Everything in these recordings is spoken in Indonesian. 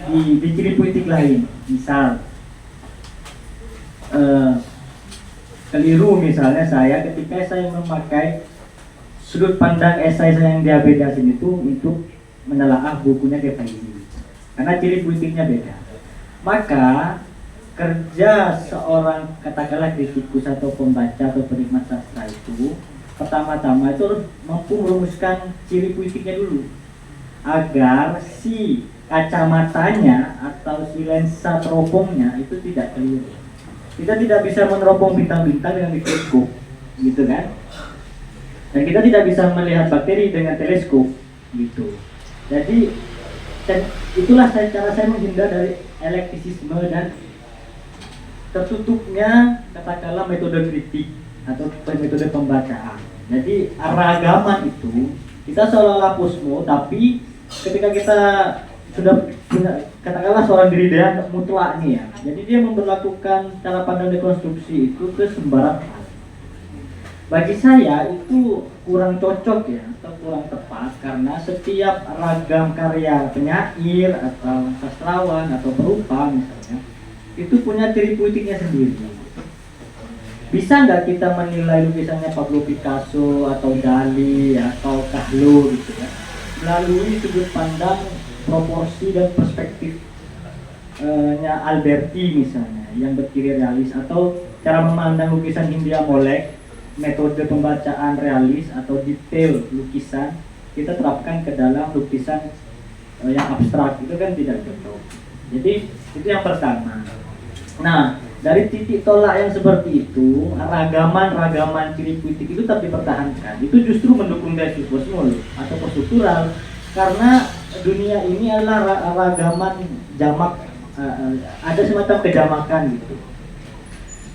di ciri politik lain. Misal keliru misalnya saya ketika saya memakai sudut pandang esai saya yang diabedasin itu untuk menelaah bukunya Devaini, karena ciri politiknya beda. Maka kerja seorang katakanlah kritikus atau pembaca atau penikmat sastra itu pertama-tama itu harus mampu merumuskan ciri politiknya dulu, agar si kacamatanya atau si lensa teropongnya itu tidak keliru. Kita tidak bisa meneropong bintang-bintang dengan mikroskop, gitu kan? Dan kita tidak bisa melihat bakteri dengan teleskop, gitu. Jadi itulah cara saya menghindar dari elektisisme dan tertutupnya katakanlah metode kritik atau metode pembacaan. Jadi aragaman itu kita seolah-olah posmo, tapi ketika kita sudah punya katakanlah seorang diri dia mutlak nih ya, jadi dia memperlakukan cara pandang dekonstruksi itu ke sembarang hal. Bagi saya itu kurang cocok ya, atau kurang tepat, karena setiap ragam karya penyair atau sastrawan atau perupa misalnya itu punya ciri politiknya sendiri. Bisa nggak kita menilai lukisannya Pablo Picasso atau Dali atau Kahlo gitu ya melalui sudut pandang proporsi dan perspektifnya Alberti misalnya yang berciri realis, atau cara memandang lukisan Hindia Molek, metode pembacaan realis atau detail lukisan kita terapkan ke dalam lukisan yang abstrak, itu kan tidak cocok. Jadi itu yang pertama. Nah, dari titik tolak yang seperti itu, ragaman ciri politik itu tetap dipertahankan. Itu justru mendukung tesis posmol atau poststruktural, karena dunia ini adalah ragaman jamak, ada semacam kejamakan gitu.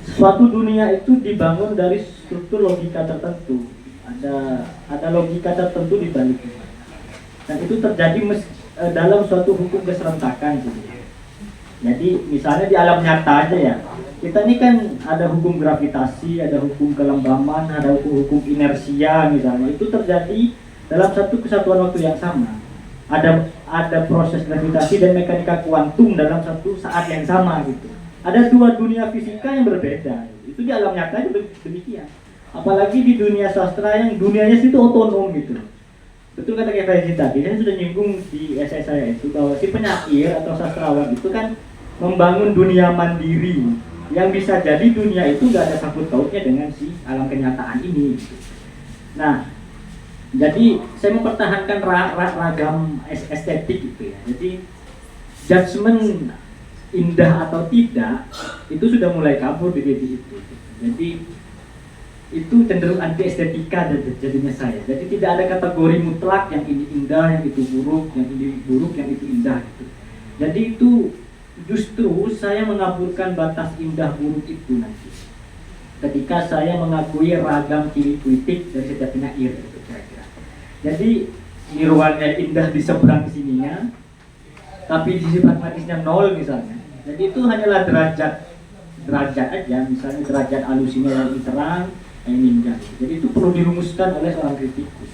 Suatu dunia itu dibangun dari struktur logika tertentu, ada logika tertentu di baliknya, dan itu terjadi dalam suatu hukum keserentakan gitu. Jadi misalnya di alam nyata aja ya, kita ini kan ada hukum gravitasi, ada hukum kelembaman, ada hukum inersia misalnya, itu terjadi dalam satu kesatuan waktu yang sama. Ada proses gravitasi dan mekanika kuantum dalam satu saat yang sama gitu. Ada dua dunia fisika yang berbeda. Itu di alam nyata aja demikian. Apalagi di dunia sastra yang dunianya itu otonom gitu. Betul kata Kevaisi tadi, saya sudah nyinggung di essay saya itu bahwa si penyair atau sastrawan itu kan membangun dunia mandiri yang bisa jadi dunia itu nggak ada sangkut pautnya dengan si alam kenyataan ini gitu. Nah, jadi saya mempertahankan ragam estetik gitu ya. Jadi judgement indah atau tidak itu sudah mulai kabur di titik itu. Jadi itu cenderung anti estetika jadinya saya. Jadi tidak ada kategori mutlak yang ini indah, yang itu buruk, yang ini buruk, yang itu indah gitu. Jadi itu justru saya mengaburkan batas indah buruk itu nanti ketika saya mengakui ragam ciri politik dari setiap penyair gitu kira-kira. Jadi nirwananya indah di seberang sininya, tapi di sisi pragmatisnya nol misalnya. Jadi itu hanyalah derajat aja, misalnya derajat alusinya yang terang, yang indah. Jadi itu perlu dirumuskan oleh seorang kritikus.